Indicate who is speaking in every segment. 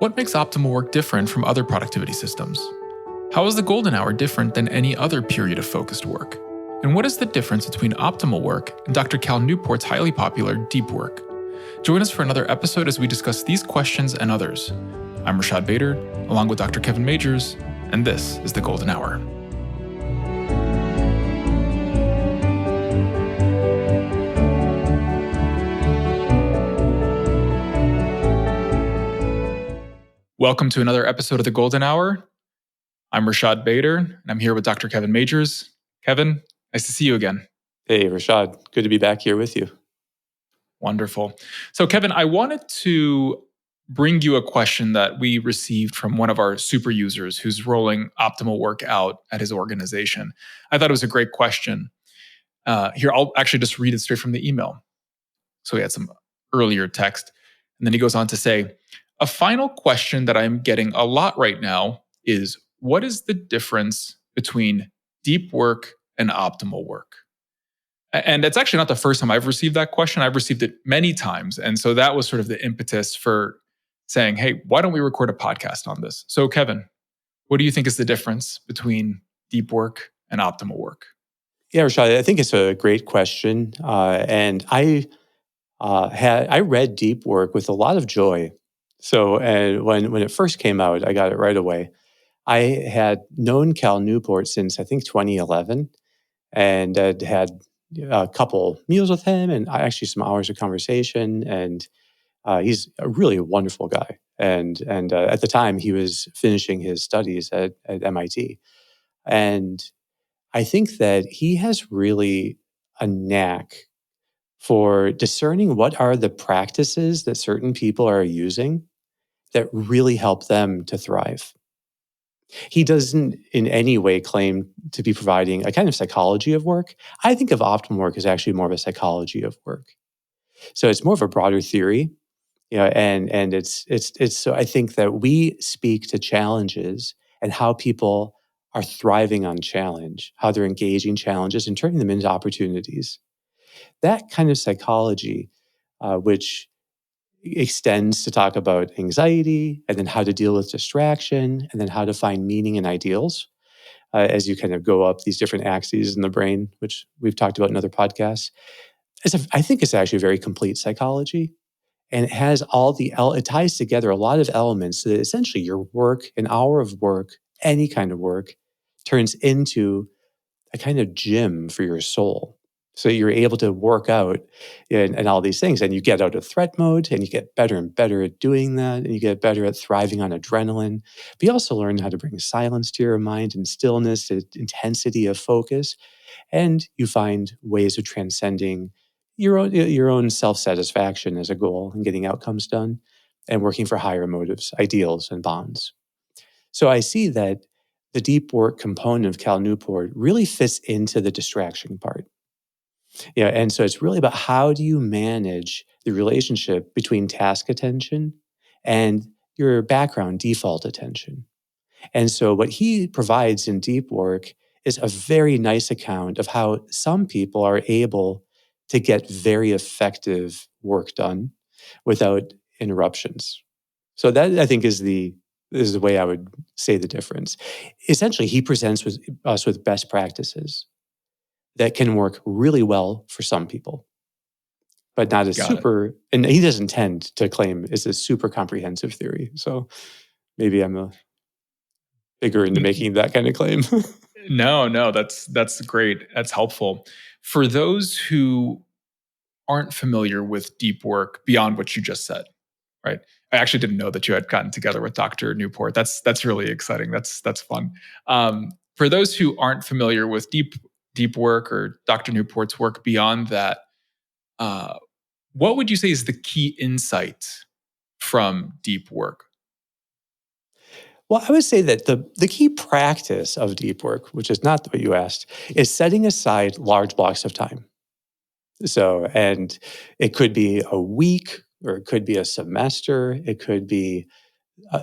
Speaker 1: What makes optimal work different from other productivity systems? How is the golden hour different than any other period of focused work? And what is the difference between optimal work and Dr. Cal Newport's highly popular deep work? Join us for another episode as we discuss these questions and others. I'm Rashad Bader, along with Dr. Kevin Majors, and this is the Golden Hour. Welcome to another episode of the Golden Hour. I'm Rashad Bader, and I'm here with Dr. Kevin Majors. Kevin, nice to see you again.
Speaker 2: Hey, Rashad. Good to be back here with you.
Speaker 1: Wonderful. So, Kevin, I wanted to bring you a question that we received from one of our super users who's rolling optimal work out at his organization. I thought it was a great question. Here, I'll actually just read it straight from the email. So he had some earlier text. And then he goes on to say, a final question that I'm getting a lot right now is, what is the difference between deep work and optimal work? And it's actually not the first time I've received that question. I've received it many times. And so that was sort of the impetus for saying, hey, why don't we record a podcast on this? So Kevin, what do you think is the difference between deep work and optimal work?
Speaker 2: Yeah, Rashad, I think it's a great question. And I read deep work with a lot of joy. So when it first came out, I got it right away. I had known Cal Newport since, I think, 2011, and I'd had a couple meals with him and actually some hours of conversation. And he's a really wonderful guy. And at the time, he was finishing his studies at MIT. And I think that he has really a knack for discerning what are the practices that certain people are using that really help them to thrive. He doesn't in any way claim to be providing a kind of psychology of work. I think of optimal work as actually more of a psychology of work. So it's more of a broader theory, and it's so I think that we speak to challenges and how people are thriving on challenge, how they're engaging challenges and turning them into opportunities. That kind of psychology, which extends to talk about anxiety and then how to deal with distraction and then how to find meaning and ideals as you kind of go up these different axes in the brain, which we've talked about in other podcasts. I think it's actually a very complete psychology. And it has it ties together a lot of elements so that essentially your work, an hour of work, any kind of work, turns into a kind of gym for your soul. So you're able to work out and all these things, and you get out of threat mode, and you get better and better at doing that, and you get better at thriving on adrenaline. But you also learn how to bring silence to your mind and stillness, intensity of focus, and you find ways of transcending your own self-satisfaction as a goal and getting outcomes done, and working for higher motives, ideals, and bonds. So I see that the deep work component of Cal Newport really fits into the distraction part. Yeah, and so it's really about how do you manage the relationship between task attention and your background default attention. And so what he provides in deep work is a very nice account of how some people are able to get very effective work done without interruptions. So that, I think, is the way I would say the difference. Essentially, he presents us with best practices that can work really well for some people, but not as super. And he doesn't tend to claim it's a super comprehensive theory. So maybe I'm bigger into making that kind of claim.
Speaker 1: No, that's great. That's helpful. For those who aren't familiar with deep work beyond what you just said, right? I actually didn't know that you had gotten together with Dr. Newport. That's really exciting. That's fun. For those who aren't familiar with deep work or Dr. Newport's work beyond that, what would you say is the key insight from deep work?
Speaker 2: Well, I would say that the key practice of deep work, which is not what you asked, is setting aside large blocks of time. So, and it could be a week, or it could be a semester, it could be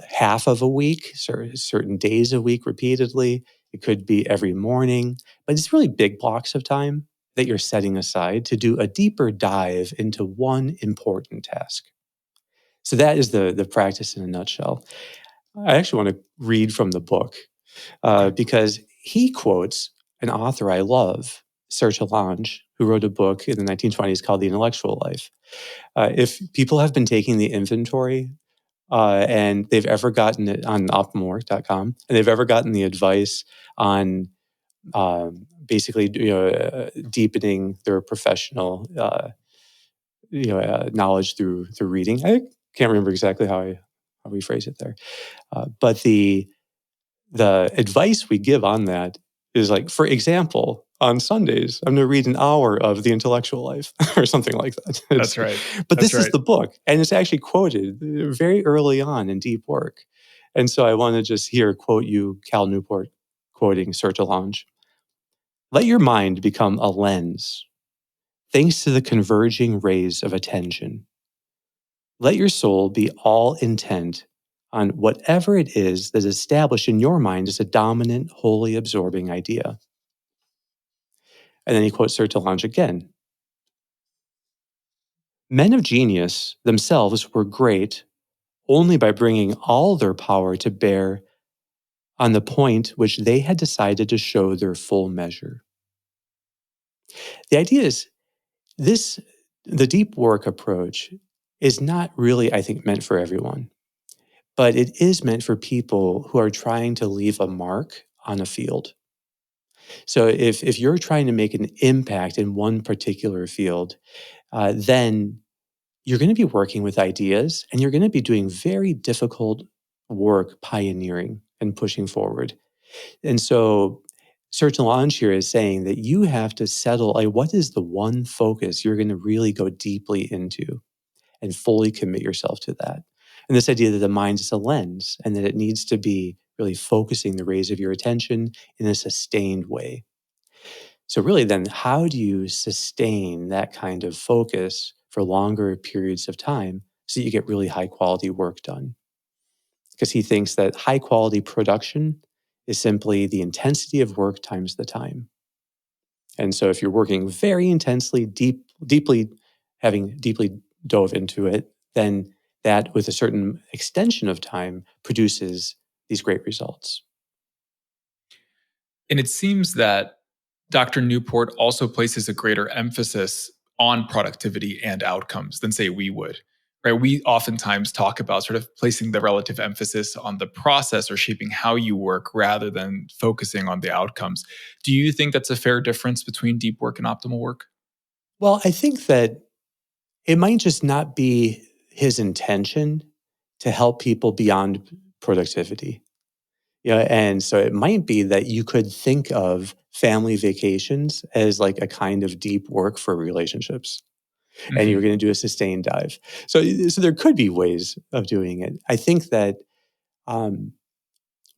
Speaker 2: half of a week, certain days a week repeatedly. It could be every morning, but it's really big blocks of time that you're setting aside to do a deeper dive into one important task. So that is the practice in a nutshell. I actually want to read from the book
Speaker 1: Okay.
Speaker 2: because he quotes an author I love, Serge Lange, who wrote a book in the 1920s called The Intellectual Life. If people have been taking the inventory and they've ever gotten it on OptimalWork.com, and they've ever gotten the advice on basically deepening their professional knowledge through reading. I can't remember exactly how we phrase it there, but the advice we give on that is like, for example, on Sundays, I'm going to read an hour of The Intellectual Life or something like that.
Speaker 1: That's right.
Speaker 2: But
Speaker 1: That's
Speaker 2: this is
Speaker 1: right.
Speaker 2: the book, and it's actually quoted very early on in Deep Work. And so I want to just here quote you, Cal Newport, quoting Serge Lange. Let your mind become a lens, thanks to the converging rays of attention. Let your soul be all intent on whatever it is that is established in your mind as a dominant, wholly absorbing idea. And then he quotes Serge Lange again. Men of genius themselves were great only by bringing all their power to bear on the point which they had decided to show their full measure. The idea is the deep work approach is not really, I think, meant for everyone, but it is meant for people who are trying to leave a mark on a field. So if you're trying to make an impact in one particular field, then you're going to be working with ideas and you're going to be doing very difficult work pioneering and pushing forward. And so Serge Lange here is saying that you have to settle, like, what is the one focus you're going to really go deeply into and fully commit yourself to that. And this idea that the mind is a lens and that it needs to be really focusing the rays of your attention in a sustained way. So really then, how do you sustain that kind of focus for longer periods of time so you get really high quality work done? Because he thinks that high quality production is simply the intensity of work times the time. And so if you're working very intensely, having deeply dove into it, then that with a certain extension of time produces these great results.
Speaker 1: And it seems that Dr. Newport also places a greater emphasis on productivity and outcomes than, say, we would. Right? We oftentimes talk about sort of placing the relative emphasis on the process or shaping how you work rather than focusing on the outcomes. Do you think that's a fair difference between deep work and optimal work?
Speaker 2: Well, I think that it might just not be his intention to help people beyond productivity. Yeah, and so it might be that you could think of family vacations as like a kind of deep work for relationships, and you're
Speaker 1: Mm-hmm.
Speaker 2: going to do a sustained dive. So there could be ways of doing it. I think that um,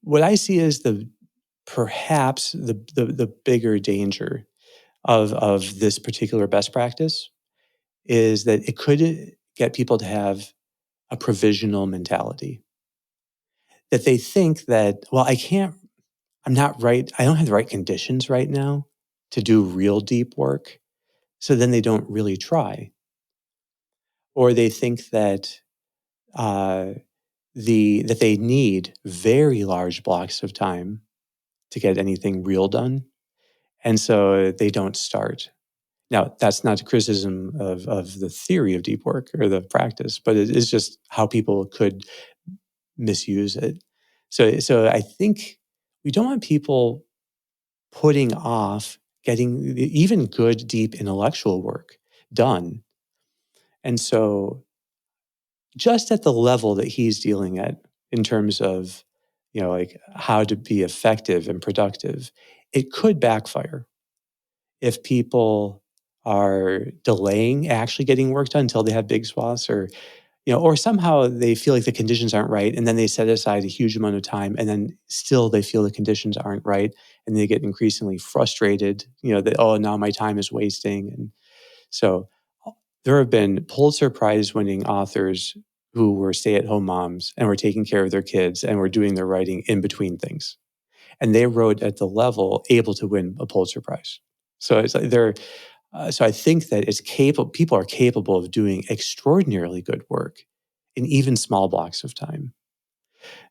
Speaker 2: what I see as perhaps the bigger danger of this particular best practice is that it could get people to have a provisional mentality, that they think that, well, I'm not right, I don't have the right conditions right now to do real deep work. So then they don't really try. Or they think that uh, that they need very large blocks of time to get anything real done. And so they don't start. Now, that's not a criticism of the theory of deep work or the practice, but it is just how people could misuse it. So I think we don't want people putting off getting even good, deep intellectual work done. And so just at the level that he's dealing at in terms of, like how to be effective and productive, it could backfire if people are delaying actually getting work done until they have big swaths, or somehow they feel like the conditions aren't right, and then they set aside a huge amount of time, and then still they feel the conditions aren't right, and they get increasingly frustrated, that, oh, now my time is wasting. And so there have been Pulitzer Prize winning authors who were stay-at-home moms and were taking care of their kids and were doing their writing in between things. And they wrote at the level able to win a Pulitzer Prize. So it's like so I think that people are capable of doing extraordinarily good work in even small blocks of time.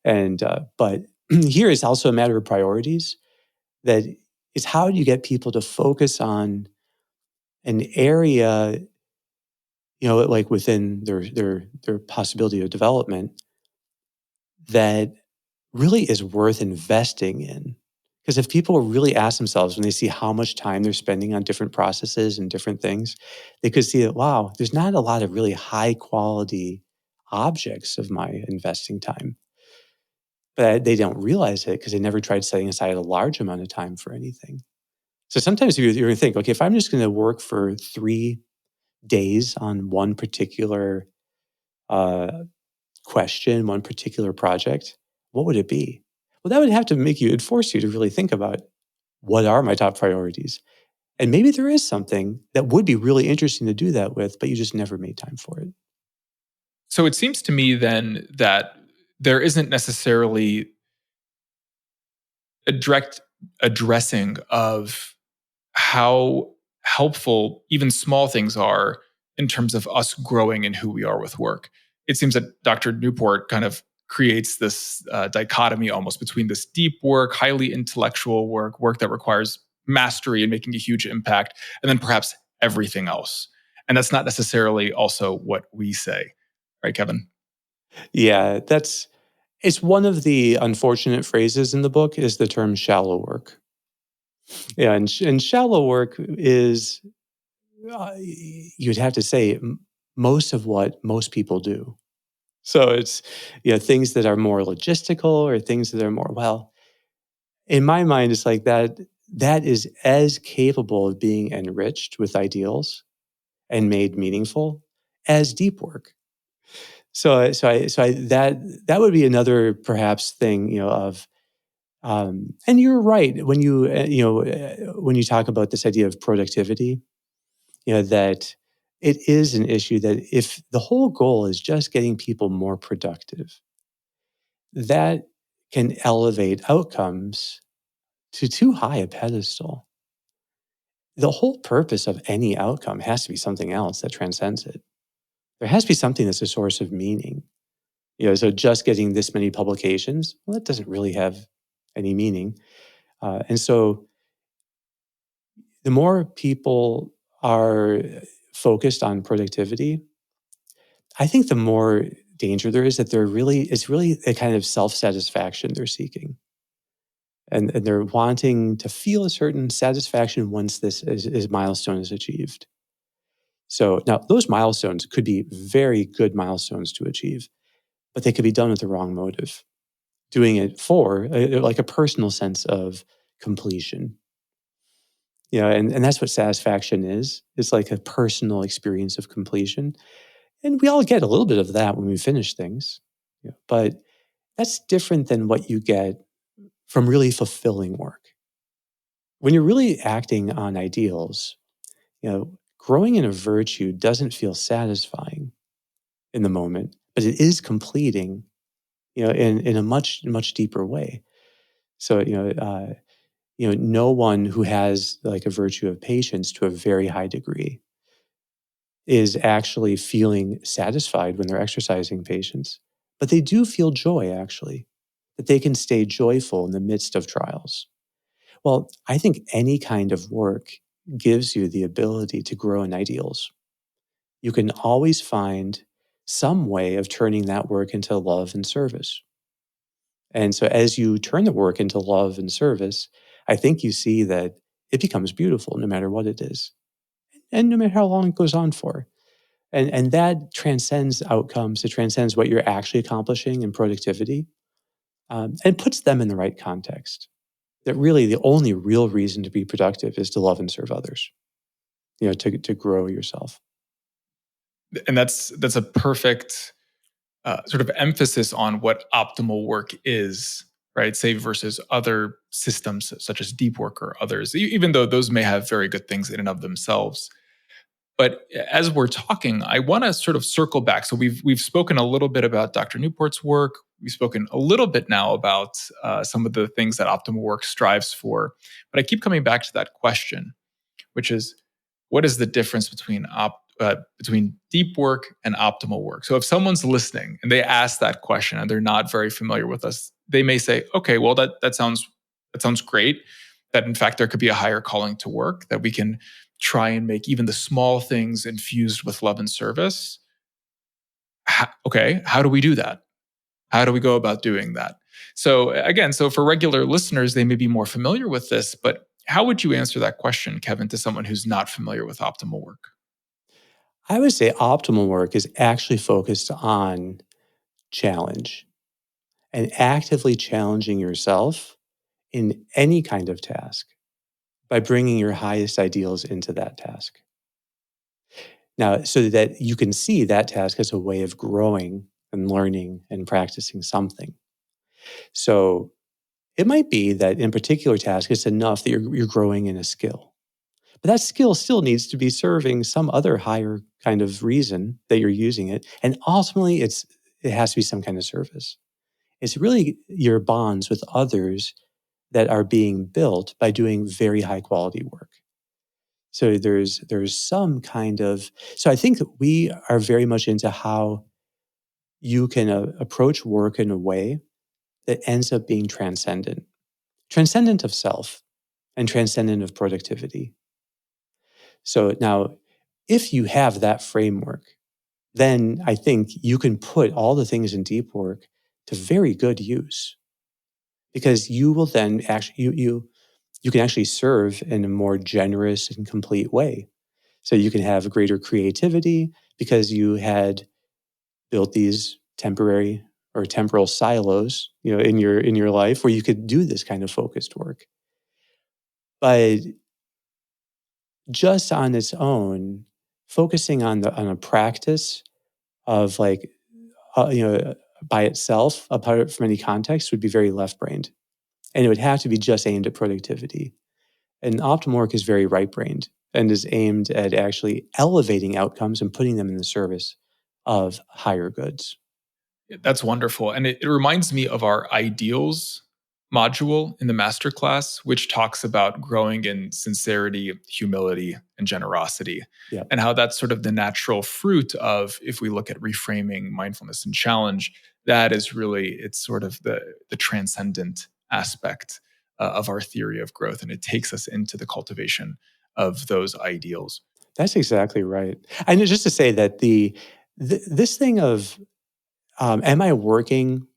Speaker 2: And but here is also a matter of priorities. That is, how do you get people to focus on an area, like within their possibility of development, that really is worth investing in. Because if people really ask themselves when they see how much time they're spending on different processes and different things, they could see that, wow, there's not a lot of really high quality objects of my investing time. But they don't realize it because they never tried setting aside a large amount of time for anything. So sometimes you're going to think, okay, if I'm just going to work for 3 days on one particular uh, question, one particular project, what would it be? Well, that would have to it'd force you to really think about, what are my top priorities? And maybe there is something that would be really interesting to do that with, but you just never made time for it.
Speaker 1: So it seems to me then that there isn't necessarily a direct addressing of how helpful even small things are in terms of us growing in who we are with work. It seems that Dr. Newport kind of creates this dichotomy almost between this deep work, highly intellectual work, work that requires mastery and making a huge impact, and then perhaps everything else. And that's not necessarily also what we say, right, Kevin?
Speaker 2: Yeah, it's one of the unfortunate phrases in the book is the term shallow work. Yeah, and shallow work is, you'd have to say, most of what most people do. So it's, things that are more logistical or things that are more, well, in my mind, it's like that is as capable of being enriched with ideals and made meaningful as deep work. That would be another perhaps thing, of, and you're right when when you talk about this idea of productivity, that it is an issue that if the whole goal is just getting people more productive, that can elevate outcomes to too high a pedestal. The whole purpose of any outcome has to be something else that transcends it. There has to be something that's a source of meaning. So just getting this many publications, well, that doesn't really have any meaning. And so the more people are focused on productivity, I think the more danger there is that it's really a kind of self-satisfaction they're seeking. And they're wanting to feel a certain satisfaction once this milestone is achieved. So now those milestones could be very good milestones to achieve, but they could be done with the wrong motive. Doing it for like a personal sense of completion. And that's what satisfaction is. It's like a personal experience of completion. And we all get a little bit of that when we finish things. But that's different than what you get from really fulfilling work. When you're really acting on ideals, growing in a virtue doesn't feel satisfying in the moment, but it is completing, in a much, much deeper way. So, no one who has like a virtue of patience to a very high degree is actually feeling satisfied when they're exercising patience, but they do feel joy actually, that they can stay joyful in the midst of trials. Well, I think any kind of work gives you the ability to grow in ideals. You can always find some way of turning that work into love and service. And so as you turn the work into love and service, I think you see that it becomes beautiful no matter what it is and no matter how long it goes on for. And that transcends outcomes. It transcends what you're actually accomplishing in productivity, and puts them in the right context. That really the only real reason to be productive is to love and serve others, to grow yourself.
Speaker 1: And that's a perfect sort of emphasis on what optimal work is, right? Say versus other systems such as deep work or others, even though those may have very good things in and of themselves. But as we're talking, I want to sort of circle back. So we've spoken a little bit about Dr. Newport's work. We've spoken a little bit now about some of the things that optimal work strives for. But I keep coming back to that question, which is, what is the difference between between deep work and optimal work. So if someone's listening and they ask that question and they're not very familiar with us, they may say, okay, well, that sounds great. That in fact there could be a higher calling to work, that we can try and make even the small things infused with love and service. Okay, how do we do that? How do we go about doing that? So again, so for regular listeners, they may be more familiar with this, but how would you answer that question, Kevin, to someone who's not familiar with optimal work?
Speaker 2: I would say optimal work is actually focused on challenge and actively challenging yourself in any kind of task by bringing your highest ideals into that task. Now, so that you can see that task as a way of growing and learning and practicing something. So it might be that in particular task, it's enough that you're growing in a skill. But that skill still needs to be serving some other higher kind of reason that you're using it. And ultimately, it has to be some kind of service. It's really your bonds with others that are being built by doing very high quality work. So there's some kind of, so I think that we are very much into how you can approach work in a way that ends up being transcendent of self and transcendent of productivity. So now, if you have that framework, then I think you can put all the things in deep work to very good use, because you will then actually you can actually serve in a more generous and complete way. So you can have greater creativity because you had built these temporary or temporal silos, in your life where you could do this kind of focused work. But just on its own, focusing on a practice of like, by itself, apart from any context, would be very left-brained. And it would have to be just aimed at productivity. And optimal work is very right-brained and is aimed at actually elevating outcomes and putting them in the service of higher goods.
Speaker 1: That's wonderful. And it reminds me of our ideals module in the masterclass, which talks about growing in sincerity, humility, and generosity.
Speaker 2: Yeah.
Speaker 1: And how that's sort of the natural fruit of, if we look at reframing mindfulness and challenge, that is really, it's sort of the transcendent aspect of our theory of growth. And it takes us into the cultivation of those ideals.
Speaker 2: That's exactly right. And just to say that this thing of, am I working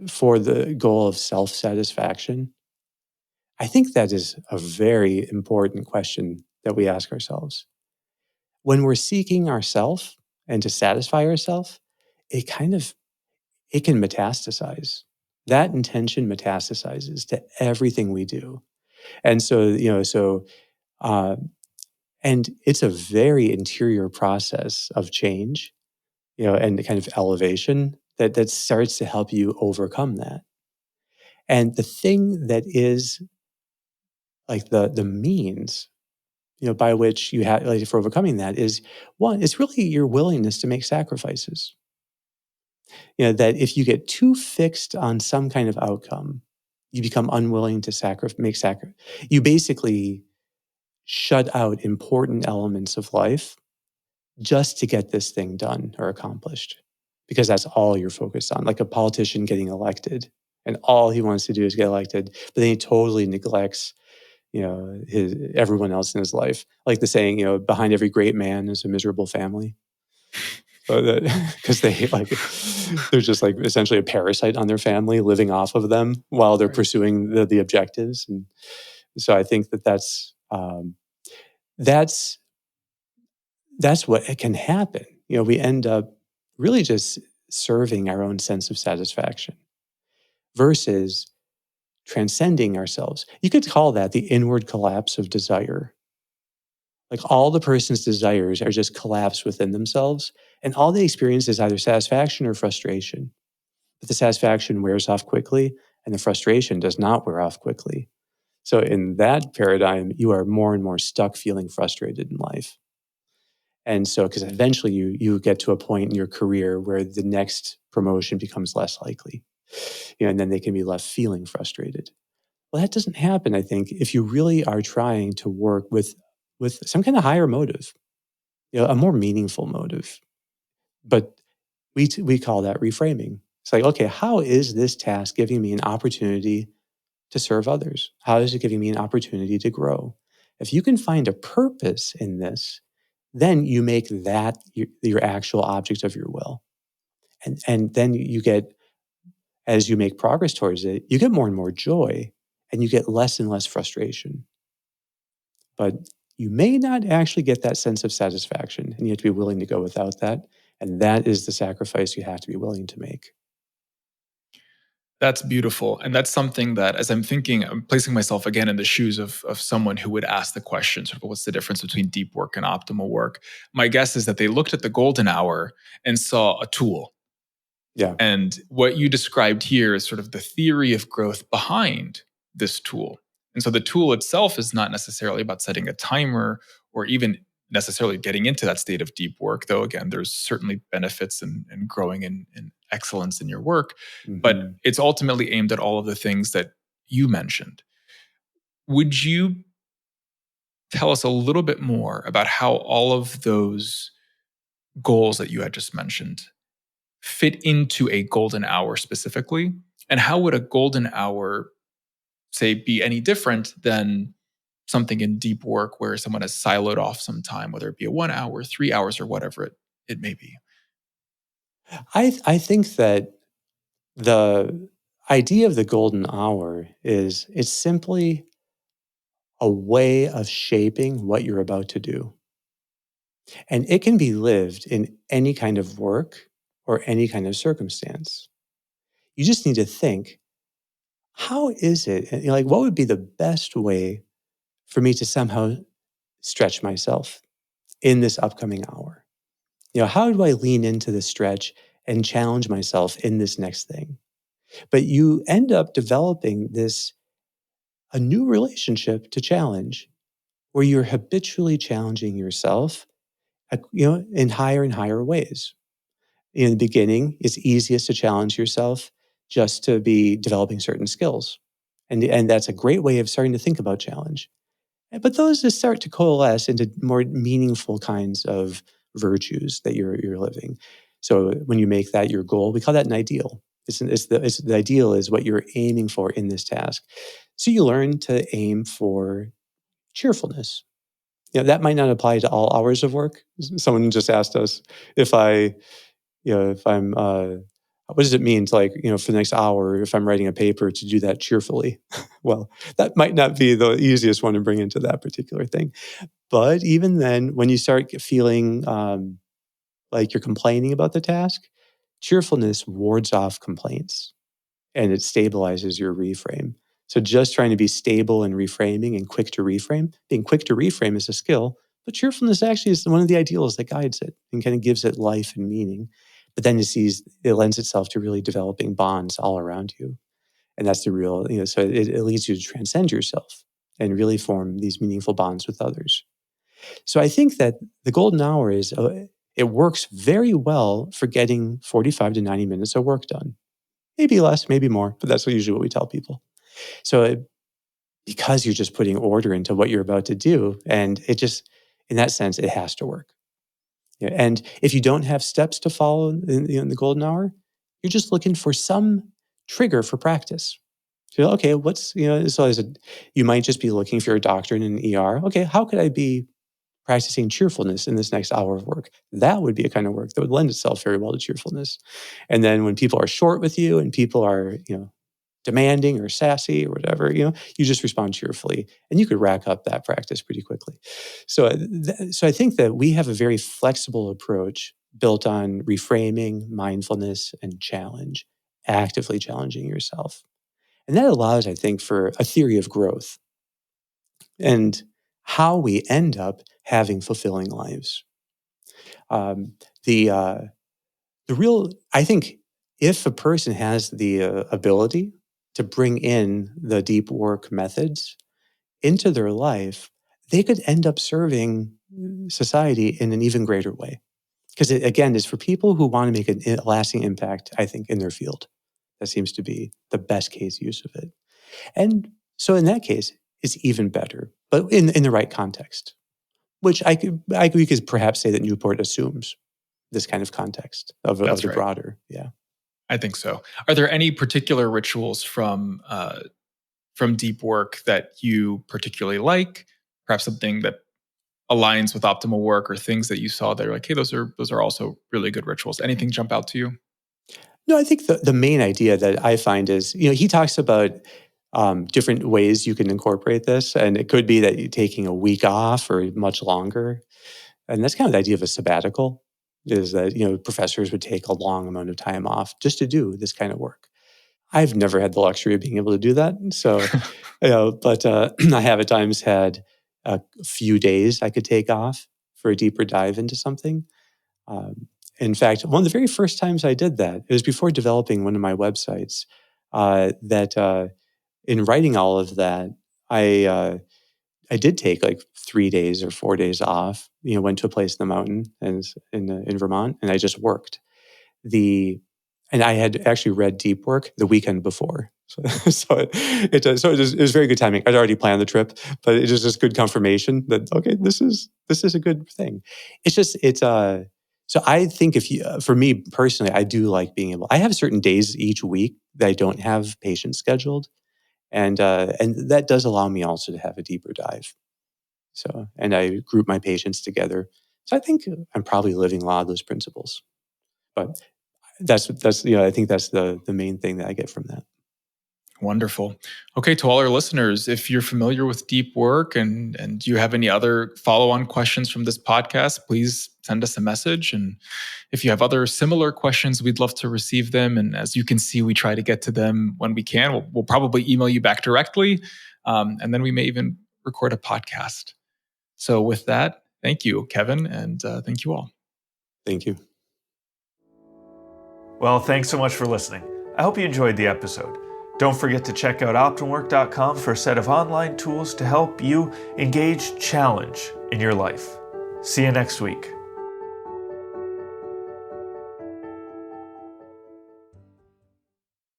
Speaker 2: for the goal of self-satisfaction? I think that is a very important question that we ask ourselves. When we're seeking ourself and to satisfy ourselves, it can metastasize. That intention metastasizes to everything we do. And uh, and it's a very interior process of change, and the kind of elevation that starts to help you overcome that. And the thing that is like the means, by which you have, like, for overcoming that is, one, it's really your willingness to make sacrifices. That if you get too fixed on some kind of outcome, you become unwilling to make sacrifice. You basically shut out important elements of life just to get this thing done or accomplished, because that's all you're focused on. Like a politician getting elected, and all he wants to do is get elected, but then he totally neglects, everyone else in his life. Like the saying, behind every great man is a miserable family. So that, because they're just like essentially a parasite on their family, living off of them while they're pursuing the objectives. And so I think that's what can happen. We end up really just serving our own sense of satisfaction versus transcending ourselves. You could call that the inward collapse of desire. Like all the person's desires are just collapsed within themselves, and all they experience is either satisfaction or frustration. But the satisfaction wears off quickly, and the frustration does not wear off quickly. So in that paradigm, you are more and more stuck feeling frustrated in life. And so, because eventually you get to a point in your career where the next promotion becomes less likely, and then they can be left feeling frustrated. Well, that doesn't happen, I think, if you really are trying to work with some kind of higher motive. a more meaningful motive. But we call that reframing. It's like, okay, how is this task giving me an opportunity to serve others? How is it giving me an opportunity to grow? If you can find a purpose in this, then you make that your actual object of your will. And then you get, as you make progress towards it, you get more and more joy and you get less and less frustration. But you may not actually get that sense of satisfaction, and you have to be willing to go without that. And that is the sacrifice you have to be willing to make.
Speaker 1: That's beautiful. And that's something that, as I'm thinking, I'm placing myself again in the shoes of someone who would ask the question, sort of, what's the difference between deep work and optimal work? My guess is that they looked at the golden hour and saw a tool.
Speaker 2: Yeah.
Speaker 1: And what you described here is sort of the theory of growth behind this tool. And so the tool itself is not necessarily about setting a timer or even necessarily getting into that state of deep work, though, again, there's certainly benefits in growing in excellence in your work. But
Speaker 2: Mhm.
Speaker 1: it's ultimately aimed at all of the things that you mentioned. Would you tell us a little bit more about how all of those goals that you had just mentioned fit into a golden hour specifically? And how would a golden hour, say, be any different than something in deep work where someone has siloed off some time, whether it be a 1 hour, 3 hours, or whatever it may be?
Speaker 2: I think that the idea of the golden hour is it's simply a way of shaping what you're about to do. And it can be lived in any kind of work or any kind of circumstance. You just need to think, how is it? Like, what would be the best way for me to somehow stretch myself in this upcoming hour? How do I lean into this stretch and challenge myself in this next thing? But you end up developing a new relationship to challenge where you're habitually challenging yourself, in higher and higher ways. In the beginning, it's easiest to challenge yourself just to be developing certain skills. And that's a great way of starting to think about challenge. But those just start to coalesce into more meaningful kinds of virtues that you're living. So when you make that your goal, we call that an ideal. The ideal is what you're aiming for in this task. So you learn to aim for cheerfulness. That might not apply to all hours of work. Someone just asked us if if I'm, what does it mean to, like, for the next hour, if I'm writing a paper, to do that cheerfully? Well, that might not be the easiest one to bring into that particular thing. But even then, when you start feeling like you're complaining about the task, cheerfulness wards off complaints and it stabilizes your reframe. So just trying to be stable and reframing and quick to reframe, being quick to reframe is a skill, but cheerfulness actually is one of the ideals that guides it and kind of gives it life and meaning. But then it lends itself to really developing bonds all around you. And that's the real, so it leads you to transcend yourself and really form these meaningful bonds with others. So I think that the golden hour it works very well for getting 45 to 90 minutes of work done. Maybe less, maybe more, but that's usually what we tell people. So because you're just putting order into what you're about to do, and it just, in that sense, it has to work. Yeah, and if you don't have steps to follow in the golden hour, you're just looking for some trigger for practice. So, okay, so you might just be looking, if you're a doctor in an ER, okay, how could I be practicing cheerfulness in this next hour of work? That would be a kind of work that would lend itself very well to cheerfulness. And then when people are short with you and people are, demanding or sassy or whatever, you just respond cheerfully, and you could rack up that practice pretty quickly. So I think that we have a very flexible approach built on reframing, mindfulness, and challenge, actively challenging yourself. And that allows, I think, for a theory of growth and how we end up having fulfilling lives. Um, I think if a person has the ability to bring in the deep work methods into their life, they could end up serving society in an even greater way. Because it, again, is for people who want to make a lasting impact, I think, in their field. That seems to be the best case use of it. And so in that case, it's even better, but in the right context. which we could perhaps say that Newport assumes this kind of context of
Speaker 1: That's
Speaker 2: the
Speaker 1: right.
Speaker 2: broader. Yeah.
Speaker 1: I think so. Are there any particular rituals from deep work that you particularly like? Perhaps something that aligns with optimal work, or things that you saw that are like, hey, those are also really good rituals. Anything jump out to you?
Speaker 2: No, I think the main idea that I find is, he talks about different ways you can incorporate this. And it could be that you're taking a week off or much longer. And that's kind of the idea of a sabbatical, is that, professors would take a long amount of time off just to do this kind of work. I've never had the luxury of being able to do that. So, but I have at times had a few days I could take off for a deeper dive into something. In fact, one of the very first times I did that, it was before developing one of my websites, in writing all of that, I did take like 3 days or 4 days off. Went to a place in the mountain and in Vermont, and I just worked. And I had actually read Deep Work the weekend before, so it was very good timing. I'd already planned the trip, but it was just good confirmation that, okay, this is a good thing. So I think for me personally, I do like being able. I have certain days each week that I don't have patients scheduled. And that does allow me also to have a deeper dive. So, and I group my patients together. So I think I'm probably living a lot of those principles. But that's I think that's the main thing that I get from that.
Speaker 1: Wonderful. Okay, to all our listeners, if you're familiar with deep work and you have any other follow-on questions from this podcast, please send us a message. And if you have other similar questions, we'd love to receive them. And as you can see, we try to get to them when we can. We'll probably email you back directly, and then we may even record a podcast. So with that, thank you, Kevin, and thank you all.
Speaker 2: Thank you.
Speaker 3: Well, thanks so much for listening. I hope you enjoyed the episode. Don't forget to check out OptimalWork.com for a set of online tools to help you engage challenge in your life. See you next week.